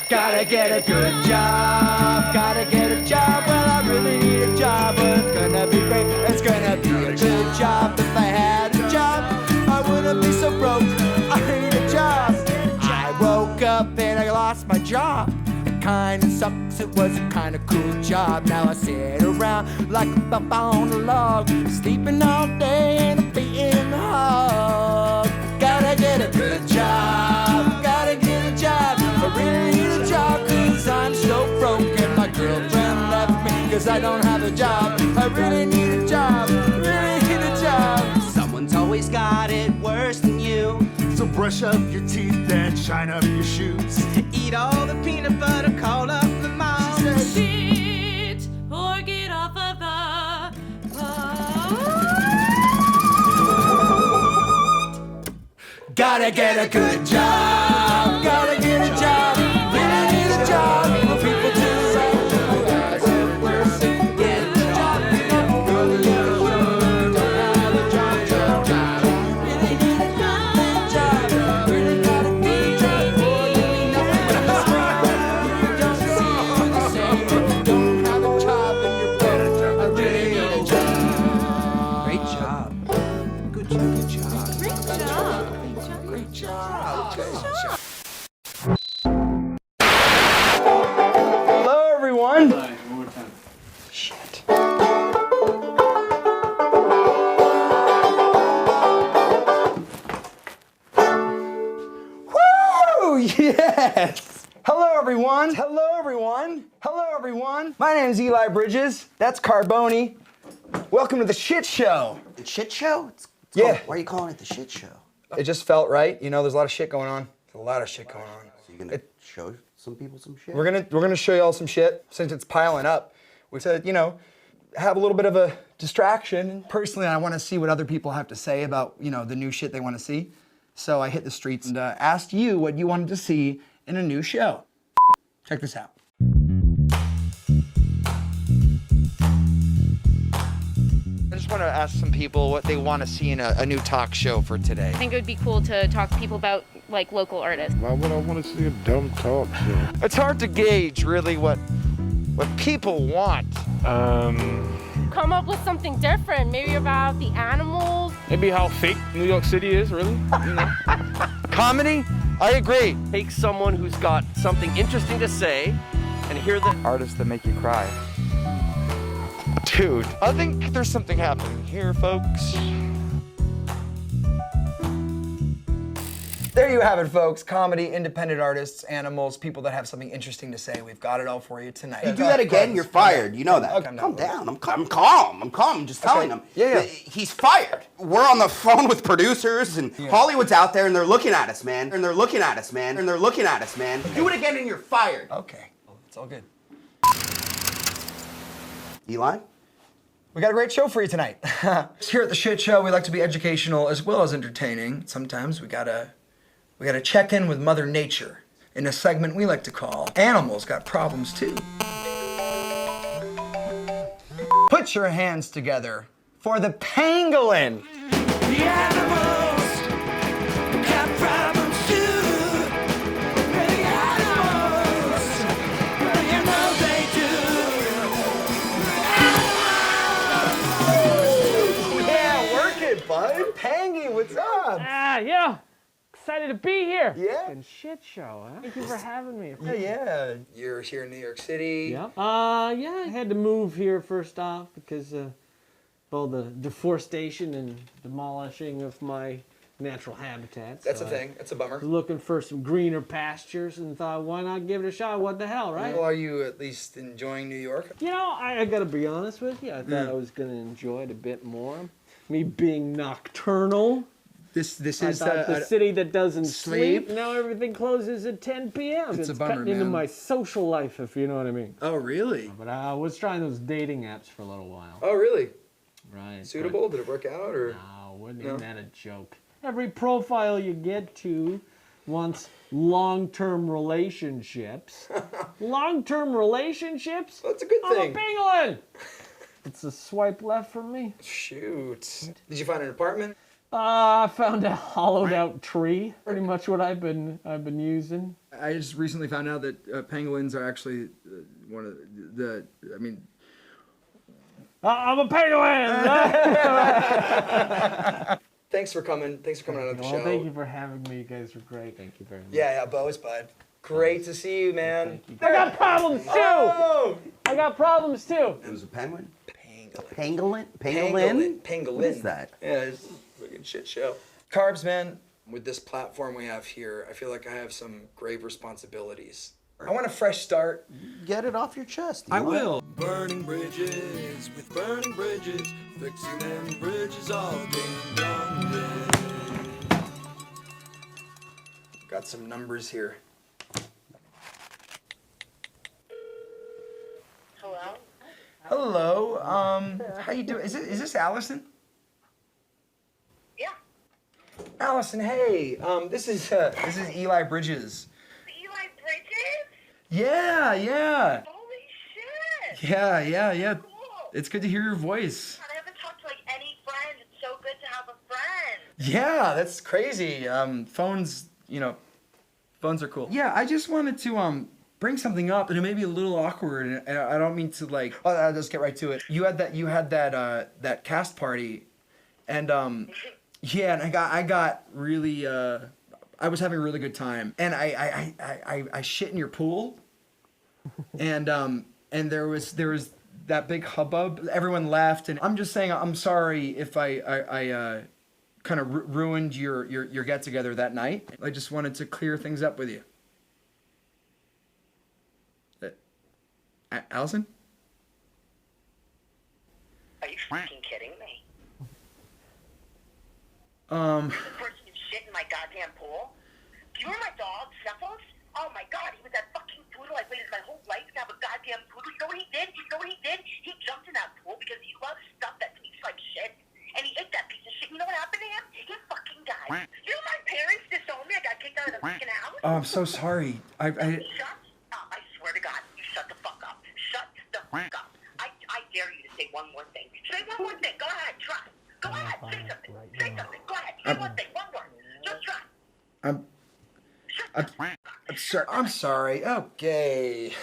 Gotta get a good job, gotta get a job. Well, I really need a job, but it's gonna be great. It's gonna be a good job. If I had a job, I wouldn't be so broke. I need a job. I woke up and I lost my job. It kinda sucks, it was a kinda cool job. Now I sit around like a bump on a log, sleeping all day and I'm beating the hog. Gotta get a good job, gotta get a job. I really need a job cause I'm so broke and my girlfriend left me cause I don't have a job. I really need a job, really need a job. Someone's always got it worse than you. So brush up your teeth and shine up your shoes. Eat all the peanut butter, call up the mom. She said, Sit or get off of the gotta get a good job, gotta get a job, really need a job. For people to say, get a job, really need a job, really need a job, really gotta get a job. You don't seem the same if you don't have a job and you're broke. I really need a job. Great job. Good job, good job. Great job. Hello, everyone. Hi, one more time. Shit. Woo! Yes. Hello, everyone. Hello, everyone. Hello, everyone. My name is Eli Bridges. That's Carbone. Welcome to the shit show. The shit show? Yeah. Why are you calling it the shit show? It just felt right. You know, there's a lot of shit going on. There's a lot of shit going on. So you're gonna show some people some shit? We're gonna show you all some shit since it's piling up. We said, you know, have a little bit of a distraction. Personally, I want to see what other people have to say about, you know, the new shit they want to see. So I hit the streets and asked you what you wanted to see in a new show. Check this out. I just want to ask some people what they want to see in a new talk show for today. I think it would be cool to talk to people about like local artists. Why would I want to see a dumb talk show? It's hard to gauge really what people want. Come up with something different, maybe about the animals. Maybe how fake New York City is, really. You know? Comedy? I agree. Take someone who's got something interesting to say and hear the Artists that make you cry. Dude, I think there's something happening here, folks. There you have it, folks. Comedy, independent artists, animals, people that have something interesting to say. We've got it all for you tonight. You do that again, you're fired. You know that. Okay, Calm down. I'm calm. I'm just telling him. Yeah. He's fired. We're on the phone with producers and Hollywood's out there and they're looking at us, man. And they're looking at us, man. And they're looking at us, man. Do it again and you're fired. Okay, it's all good. Eli? We got a great show for you tonight. Here at the Shit Show, we like to be educational as well as entertaining. Sometimes we gotta check in with Mother Nature in a segment we like to call Animals Got Problems Too. Put your hands together for the pangolin. The animals got problems too. The animals, you know they do. Yeah, work it, bud. Pangy, what's up? Yeah. Excited to be here. Yeah. And shit show, huh? Thank you for having me. Yeah. You're here in New York City. Yeah. I had to move here first off because of all the deforestation and demolishing of my natural habitats. That's So a thing. That's a bummer. I was looking for some greener pastures and thought, why not give it a shot? What the hell, right? Well, are you at least enjoying New York? You know, I gotta be honest with you. I thought I was gonna enjoy it a bit more. Me being nocturnal. This I is thought the city that doesn't sleep. sleep. Now everything closes at 10 p.m. It's a bummer, cutting into man. my social life, if you know what I mean. Oh, really? But I was trying those dating apps for a little while. Oh, really? Right. Suitable? Did it work out, or? Isn't that a joke? Every profile you get to wants long-term relationships. Long-term relationships? That's a good thing. I'm a Pangolin! It's a swipe left from me. Shoot. Did you find an apartment? I found a hollowed out tree. Pretty much what I've been using. I just recently found out that pangolins are actually one of the. I mean, I'm a pangolin. thanks for coming. Thanks for coming on the show. Thank you for having me. You guys were great. Thank you very much. Yeah, Bo's bud. Great to see you, man. Thank you. I got problems too. Oh! I got problems too. It was a penguin? Pangolin. Pangolin? Pangolin. What is that? Yeah, it's a freaking shit show. Carbs, man. With this platform we have here, I feel like I have some grave responsibilities. I want a fresh start. Get it off your chest. I will. Burning bridges with burning bridges, fixing them bridges all ding dong. Got some numbers here. Hello? Hello. How you doing? Is this Allison? Yeah. Allison, hey. This is Eli Bridges. Eli Bridges? Yeah. Holy shit! Yeah. Cool. It's good to hear your voice. I haven't talked to like any friends. It's so good to have a friend. Yeah, that's crazy. Phones are cool. Yeah, I just wanted to bring something up, and it may be a little awkward, and I don't mean to like. Oh, I'll just get right to it. You had that cast party, and yeah, and I got really I was having a really good time, and I shit in your pool, and there was that big hubbub. Everyone left, and I'm just saying I'm sorry if I kind of ruined your get together that night. I just wanted to clear things up with you. Allison? Are you fucking kidding me? Um. The person who shit in my goddamn pool? Do you remember my dog, Snuffles? Oh my god, he was that fucking poodle. I waited my whole life to have a goddamn poodle. You know what he did? He jumped in that pool because he loves stuff that tastes like shit. And he ate that piece of shit. You know what happened to him? He fucking died. You know my parents disowned me. I got kicked out of the fucking house. Oh, I'm so sorry. Shut up. I swear to God, you shut the fuck up. Shut the fuck up. I dare you to say one more thing. Say one more thing. Go ahead, try. Go ahead, say something. Say something. Go ahead. Say one thing. One word. Just try. I'm sorry. Okay.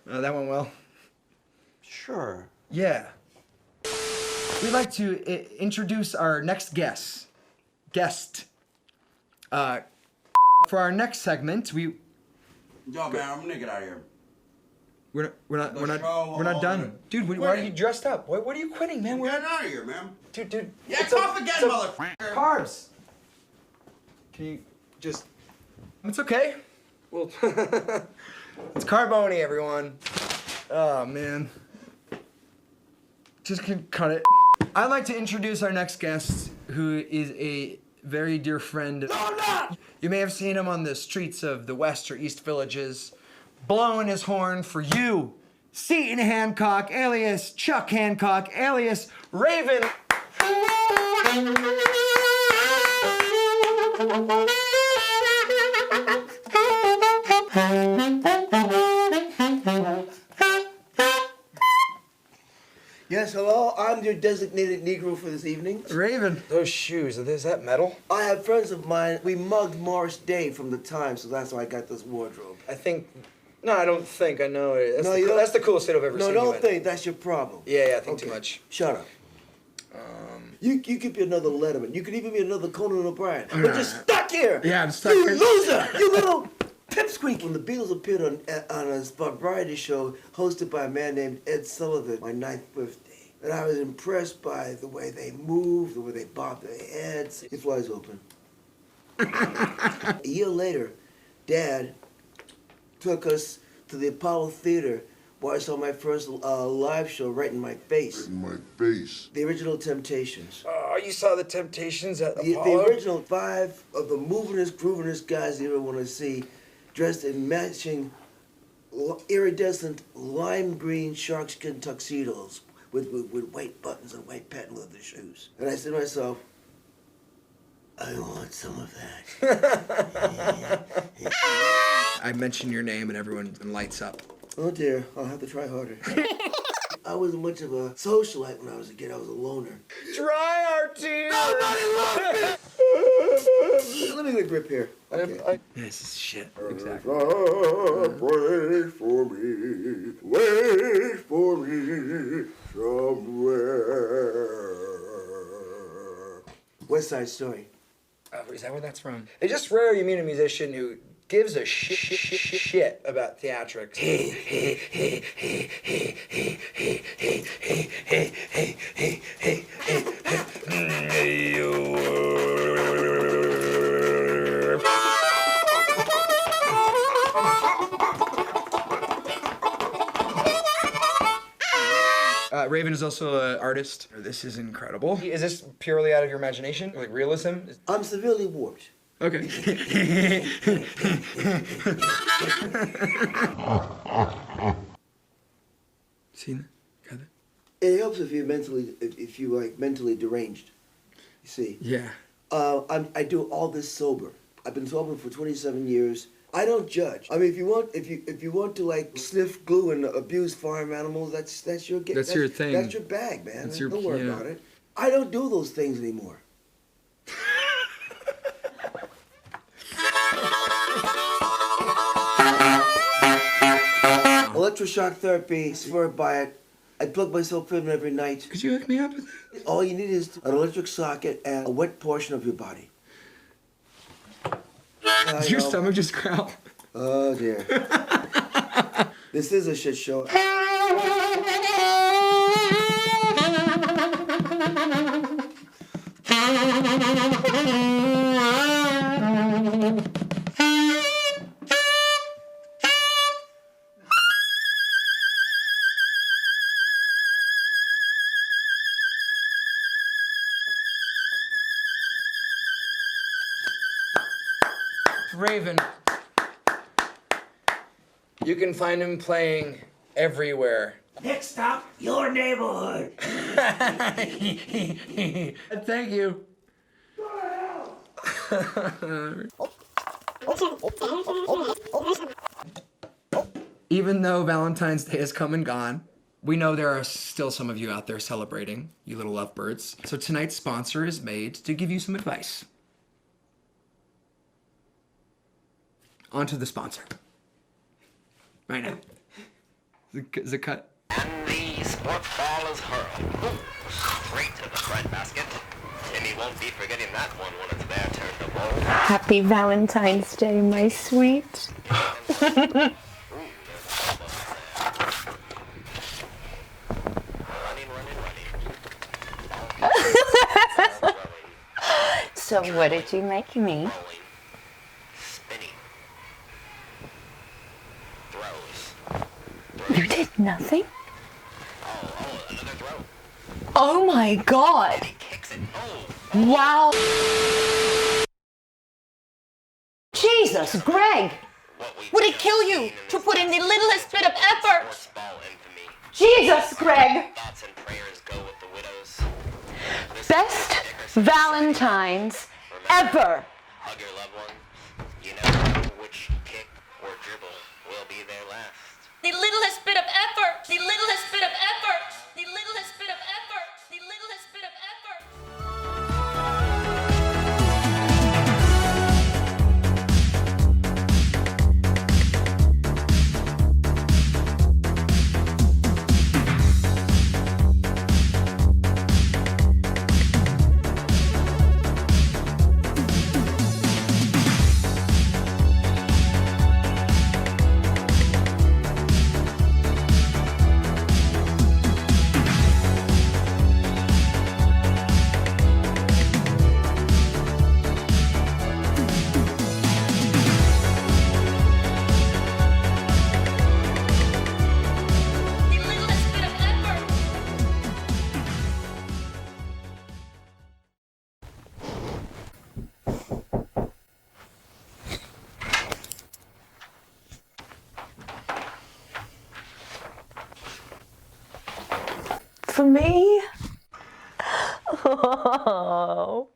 That went well. Sure. Yeah. We'd like to introduce our next guest. For our next segment, Yo, man, I'm gonna get out of here. we're not done. Dude, why are you dressed up? What are you quitting, man? I'm getting out of here, man. Dude. Yeah, cough again, motherfucker. Carbs. Can you just? It's okay. Well, it's Carbone, everyone. Oh man. Just cut it. I'd like to introduce our next guest, who is a very dear friend. No, not! You may have seen him on the streets of the West or East villages, blowing his horn for you, Seaton Hancock, alias Chuck Hancock, alias Raven. Yes, hello. I'm your designated Negro for this evening. Raven. Those shoes, is that metal? I have friends of mine. We mugged Morris Day from the Times, so that's why I got this wardrobe. I don't think I know it. That's the coolest shit I've ever seen. No, don't think. That's your problem. Yeah, I think too much. Shut up. You could be another Letterman. You could even be another Conan O'Brien. But you're stuck here. Yeah, I'm stuck you here. Loser. You little pipsqueak. When the Beatles appeared on a variety show hosted by a man named Ed Sullivan, my 9th birthday. And I was impressed by the way they moved, the way they bobbed their heads. Your fly's open. A year later, Dad took us to the Apollo Theater where I saw my first live show right in my face. In my face. The original Temptations. Oh, you saw the Temptations at The Apollo? original 5 of the movingest, groovingest guys you ever want to see, dressed in matching iridescent lime green sharkskin tuxedos with white buttons and white patent leather shoes. And I said to myself, I want some of that. I mention your name and everyone lights up. Oh dear, I'll have to try harder. I wasn't much of a socialite when I was a kid. I was a loner. Dry our tears! Let me mid-rip here. Okay. This is shit. Exactly. Wait for me somewhere. West Side Story. Is that where that's from? It's just rare you meet a musician who gives a shit about theatrics. Raven is also an artist. This is incredible. Is this purely out of your imagination? Like realism? I'm severely warped. Okay. See that? Got it? It helps if you're mentally deranged. You see. Yeah. I do all this sober. I've been sober for 27 years. I don't judge. I mean, if you want to like sniff glue and abuse farm animals, that's your That's your thing. That's your bag, man. That's Don't worry about it. I don't do those things anymore. Electroshock therapy, swear by it. I plug myself in every night. Could you hook me up with that? All you need is an electric socket and a wet portion of your body. Did your stomach just growl? Oh dear. This is a shit show. Raven. You can find him playing everywhere. Next stop, your neighborhood. Thank you. Even though Valentine's Day has come and gone, we know there are still some of you out there celebrating, you little lovebirds. So tonight's sponsor is made to give you some advice. On to the sponsor. Right now. Is it cut? And the sports ball is hurled. Straight to the bread basket. Timmy won't be forgetting that one when it's their turn to bowl. Happy Valentine's Day, my sweet. So what did you make me? You did nothing? Oh my God! Wow! Jesus, Greg! Would it kill you to put in the littlest bit of effort? Jesus, Greg! Best Valentine's ever! Hug your loved one. You know which kick or dribble will be their last. The littlest bit of effort! The littlest bit of effort! The littlest bit of effort! The littlest bit of effort! For me? Oh.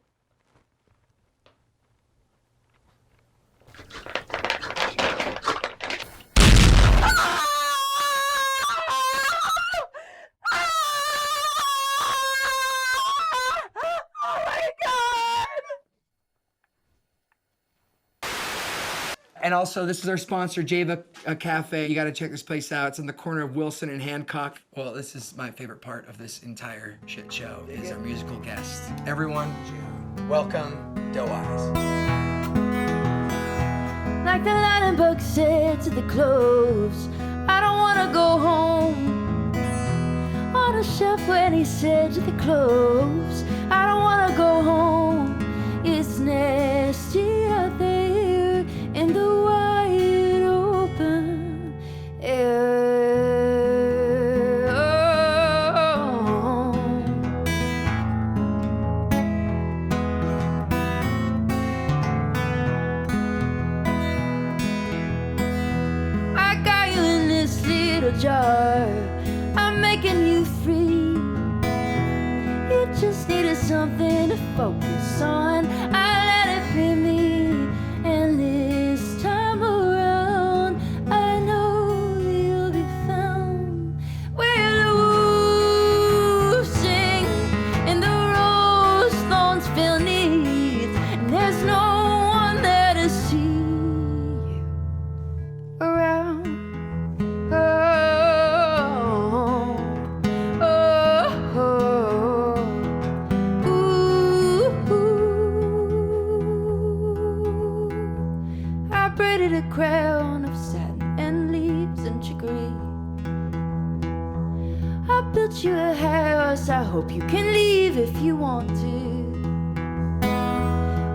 And also, this is our sponsor, Java Cafe. You got to check this place out. It's on the corner of Wilson and Hancock. Well, this is my favorite part of this entire shit show is our musical guests. Everyone, welcome, Deau. Like the lightning bug said to the cloves, I don't wanna go home. On a shelf when he said to the cloves, I don't wanna go home. It's nasty out there in the wide open air. Oh. I got you in this little jar. I'm making you free. You just needed something to focus on. I let it be me. And this time around, I know you'll be found where the wolves sing and the rose thorns fill needs. And there's no one there to see you around. Oh, oh, oh. Ooh. I braided a crown of satin and leaves and chicory. I built you a house, I hope you can leave if you want to.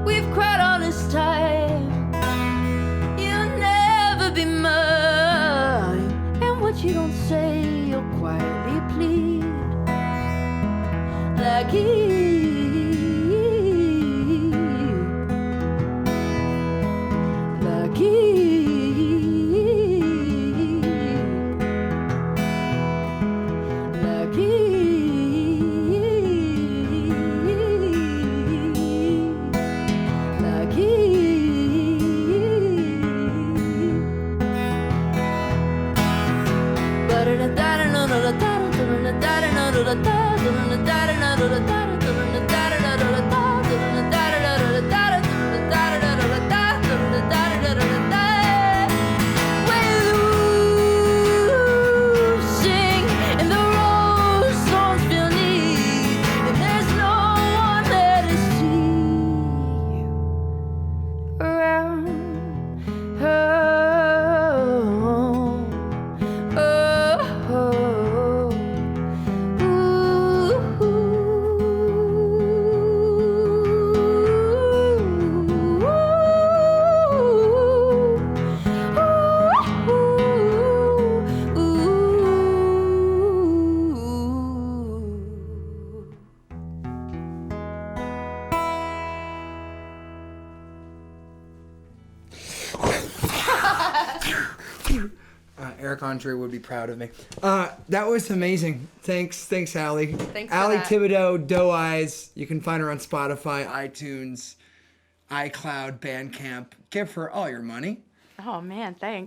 We've cried all this time, you'll never be mine. And what you don't say, you'll quietly plead. Like Eric Andre would be proud of me. That was amazing. Thanks, Allie. Thanks for Allie that. Thibodeau, Doe Eyes. You can find her on Spotify, iTunes, iCloud, Bandcamp. Give her all your money. Oh man, thanks.